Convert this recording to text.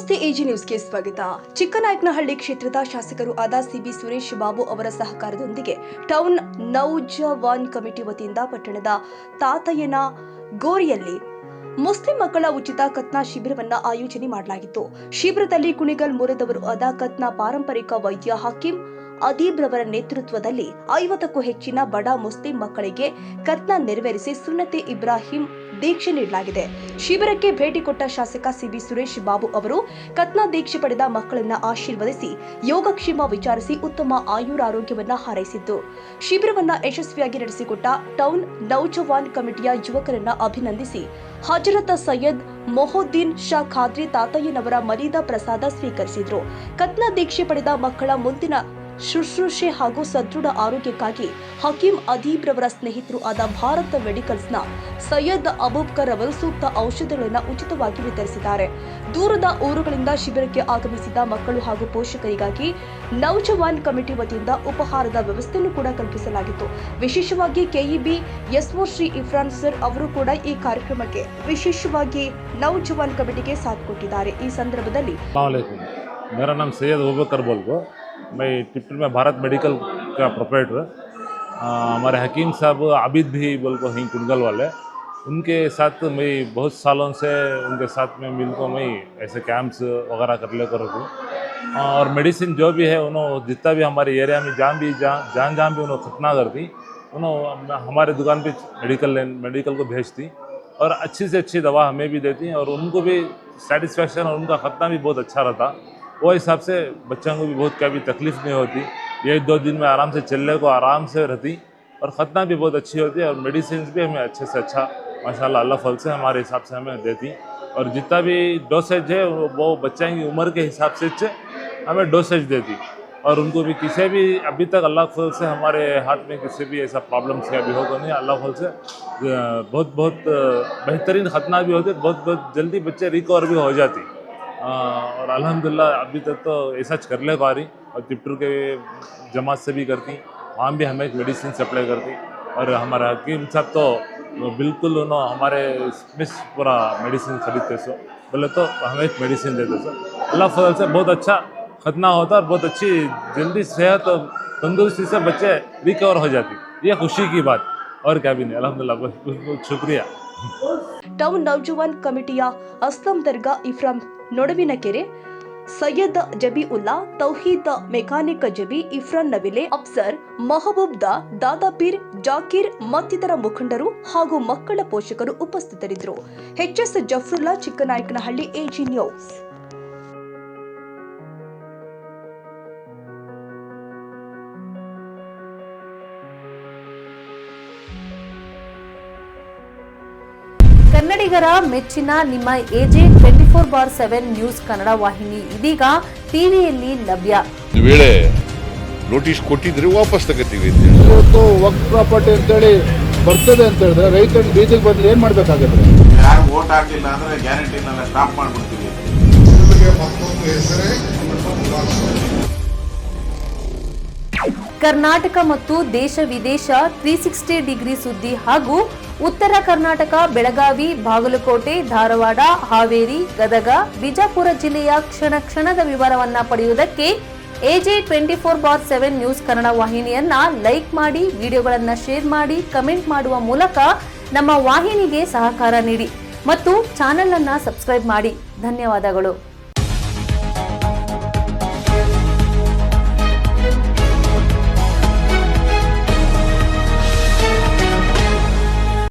ನಮಸ್ತೆ ಎಜಿ ನ್ಯೂಸ್ಗೆ ಸ್ವಾಗತ. ಚಿಕ್ಕನಾಯಕನಹಳ್ಳಿ ಕ್ಷೇತ್ರದ ಶಾಸಕರು ಆದ ಸಿಬಿ ಸುರೇಶ್ ಬಾಬು ಅವರ ಸಹಕಾರದೊಂದಿಗೆ ಟೌನ್ ನೌಜವಾನ್ ಕಮಿಟಿ ವತಿಯಿಂದ ಪಟ್ಟಣದ ತಾತಯ್ಯನ ಗೋರಿಯಲ್ಲಿ ಮುಸ್ಲಿಂ ಮಕ್ಕಳ ಉಚಿತ ಕತ್ನಾ ಶಿಬಿರವನ್ನು ಆಯೋಜನೆ ಮಾಡಲಾಗಿತ್ತು. ಶಿಬಿರದಲ್ಲಿ ಕುಣಿಗಲ್ ಮೂಲದವರು ಆದ ಕತ್ನಾ ಪಾರಂಪರಿಕ ವೈದ್ಯ ಹಕೀಂ ಅದೀಬ್ ರವರ ನೇತೃತ್ವದಲ್ಲಿ 50ಕ್ಕೂ ಹೆಚ್ಚಿನ ಬಡ ಮುಸ್ಲಿಂ ಮಕ್ಕಳಿಗೆ ಕತ್ನಾ ನೆರವೇರಿಸಿ ಸುನ್ನತೆ ಇಬ್ರಾಹಿಂ ದೀಕ್ಷೆ ನೀಡಲಾಗಿದೆ. ಶಿಬಿರಕ್ಕೆ ಭೇಟಿ ಕೊಟ್ಟ ಶಾಸಕ ಸಿಬಿ ಸುರೇಶ್ ಬಾಬು ಅವರು ಕತ್ನಾ ದೀಕ್ಷೆ ಪಡೆದ ಮಕ್ಕಳನ್ನ ಆಶೀರ್ವದಿಸಿ ಯೋಗಕ್ಷೇಮ ವಿಚಾರಿಸಿ ಉತ್ತಮ ಆಯುರಾರೋಗ್ಯವನ್ನ ಹಾರೈಸಿದ್ದು, ಶಿಬಿರವನ್ನ ಯಶಸ್ವಿಯಾಗಿ ನಡೆಸಿಕೊಟ್ಟ ಟೌನ್ ನೌಜವಾನ್ ಕಮಿಟಿಯ ಯುವಕರನ್ನ ಅಭಿನಂದಿಸಿ ಹಜರತ್ ಸೈಯದ್ ಮೊಹುದ್ದೀನ್ ಶಾ ಖಾದ್ರಿ ತಾತಯ್ಯನವರ ಮಲೀದ ಪ್ರಸಾದ ಸ್ವೀಕರಿಸಿದ್ರು. ಕತ್ನಾ ದೀಕ್ಷೆ ಪಡೆದ ಮಕ್ಕಳ ಮುಂದಿನ ಶುಶ್ರೂಷೆ ಹಾಗೂ ಸದೃಢ ಆರೋಗ್ಯಕ್ಕಾಗಿ ಹಕೀಂ ಅದೀಬ್ ರವರ ಸ್ನೇಹಿತರು ಆದ ಭಾರತ್ ಮೆಡಿಕಲ್ಸ್ನ ಸೈಯದ್ ಅಬೂಬ್ಕರ್ ಅವರು ಸೂಕ್ತ ಔಷಧಗಳನ್ನು ಉಚಿತವಾಗಿ ವಿತರಿಸಿದ್ದಾರೆ. ದೂರದ ಊರುಗಳಿಂದ ಶಿಬಿರಕ್ಕೆ ಆಗಮಿಸಿದ ಮಕ್ಕಳು ಹಾಗೂ ಪೋಷಕರಿಗಾಗಿ ನೌಜವಾನ್ ಕಮಿಟಿ ವತಿಯಿಂದ ಉಪಹಾರದ ವ್ಯವಸ್ಥೆಯನ್ನು ಕೂಡ ಕಲ್ಪಿಸಲಾಗಿತ್ತು. ವಿಶೇಷವಾಗಿ KEB SO Shri Ifran sir ಅವರು ಕೂಡ ಈ ಕಾರ್ಯಕ್ರಮಕ್ಕೆ ವಿಶೇಷವಾಗಿ ನೌಜವಾನ್ ಕಮಿಟಿಗೆ ಸಾಥ್ ಕೊಟ್ಟಿದ್ದಾರೆ. ಈ ಸಂದರ್ಭದಲ್ಲಿ मेरा नाम सैयद अबूबकर बोलको, मैं टिप्टर में भारत मेडिकल का प्रोपराइटर। हमारे हकीम साहब आबिद भी बोलको हैं कुंडल वाले, उनके साथ मैं बहुत सालों से उनके साथ में मिलकर मैं ऐसे कैंप्स वगैरह कर ले कर हूँ। और मेडिसिन जो भी है उन्होंने जितना भी हमारे एरिया में जान भी उन्होंने खतना करती, उन्होंने हमारे दुकान पे मेडिकल को भेजती और अच्छी से अच्छी दवा हमें भी देती, और उनको भी सेटिस्फेक्शन और उनका खतना भी बहुत अच्छा रहता। वो हिसाब से बच्चों को भी बहुत कभी तकलीफ़ नहीं होती, 1-2 दिन में आराम से चलने को आराम से रहती, और खतना भी बहुत अच्छी होती है, और मेडिसिन भी हमें अच्छे से अच्छा माशाल्लाह अल्लाह फल से हमारे हिसाब से हमें देती। और जितना भी डोसेज है वो बच्चे की उम्र के हिसाब से हमें डोसेज देती, और उनको भी किसी भी अभी तक अल्लाह फल से हमारे हाथ में किसी भी ऐसा प्रॉब्लम से अभी होगा नहीं। अल्लाह फल से बहुत बेहतरीन खतना भी होती, बहुत जल्दी बच्चे रिकवर भी हो जाती। और अल्हम्दुलिल्लाह अभी तक तो ऐसा कर ले पा रही, और टिप्टर के जमात से भी करती, वहाँ भी हमें मेडिसिन सप्लाई करती। और हमारा हकीम साहब तो बिल्कुल उन्होंने हमारे इसमें पूरा मेडिसिन खरीदते सो बोले तो हमें मेडिसिन देते सो। अल्लाह फजल से बहुत अच्छा खतना होता और बहुत अच्छी जल्दी सेहत और तंदुरुस्ती से बच्चे रिकवर हो जाती। ये खुशी की बात और क्या भी नहीं। अल्हम्दुलिल्लाह बहुत शुक्रिया। ಟೌನ್ ನೌಜವಾನ್ ಕಮಿಟಿಯ ಅಸ್ಲಂ ದರ್ಗಾ ಇಫ್ರಾಮ್ ನೊಡವಿನಕೆರೆ, ಸೈಯದ್ ಜಬೀಉಲ್ಲಾ, ತೌಹೀದ್ ಮೆಕಾನಿಕ್ ಜಬಿ, ಇಫ್ರಾನ್ ನವಿಲೆ, ಅಫ್ಸರ್, ಮಹಬೂಬ್ ದಾದಾಪೀರ್, ಜಾಕೀರ್ ಮತ್ತಿತರ ಮುಖಂಡರು ಹಾಗೂ ಮಕ್ಕಳ ಪೋಷಕರು ಉಪಸ್ಥಿತರಿದ್ದರು. HS Zafarulla, Chikkanayakanahalli, AG news. ಕನ್ನಡಿಗರ ಮೆಚ್ಚಿನ ನಿಮ್ಮ ಎಜೆ 24/7 ನ್ಯೂಸ್ ಕನ್ನಡ ವಾಹಿನಿ ಇದೀಗ ಟಿವಿಯಲ್ಲಿ ಲಭ್ಯ. ವೇಳೆ ನೋಟಿಸ್ ಕೊಟ್ಟಿದ್ರೆ ವಾಪಸ್ ತಗೋತೀವಿ. ಇವತ್ತು ವಕ್ಫ್ ಪ್ರಾಪರ್ಟಿ ಅಂತೇಳಿ ಬರ್ತದೆ ಅಂತ ಹೇಳಿದ್ರೆ ರೈತರು ಬೀದಿಗೆ ಬಂದ್ರೆ ಏನ್ ಮಾಡ್ಬೇಕಾಗುತ್ತೆ? ಯಾರು ವೋಟ್ ಹಾಕಿಲ್ಲ ಅಂದ್ರೆ ಗ್ಯಾರಂಟಿನೆಲ್ಲ ಸ್ಟಾಪ್ ಮಾಡ್ಬಿಡ್ತೀವಿ. ಕರ್ನಾಟಕ ಮತ್ತು ದೇಶ ವಿದೇಶ 360 ಡಿಗ್ರಿ ಸುದ್ದಿ ಹಾಗೂ ಉತ್ತರ ಕರ್ನಾಟಕ, ಬೆಳಗಾವಿ, ಬಾಗಲಕೋಟೆ, ಧಾರವಾಡ, ಹಾವೇರಿ, ಗದಗ, ಬಿಜಾಪುರ ಜಿಲ್ಲೆಯ ಕ್ಷಣದ ವಿವರವನ್ನ ಪಡೆಯುವುದಕ್ಕೆ ಎಜೆ 24/7 ನ್ಯೂಸ್ ಕನ್ನಡ ವಾಹಿನಿಯನ್ನ ಲೈಕ್ ಮಾಡಿ, ವಿಡಿಯೋಗಳನ್ನ ಶೇರ್ ಮಾಡಿ, ಕಮೆಂಟ್ ಮಾಡುವ ಮೂಲಕ ನಮ್ಮ ವಾಹಿನಿಗೆ ಸಹಕಾರ ನೀಡಿ ಮತ್ತು ಚಾನೆಲ್ ಅನ್ನ ಸಬ್ಸ್ಕ್ರೈಬ್ ಮಾಡಿ. ಧನ್ಯವಾದಗಳು.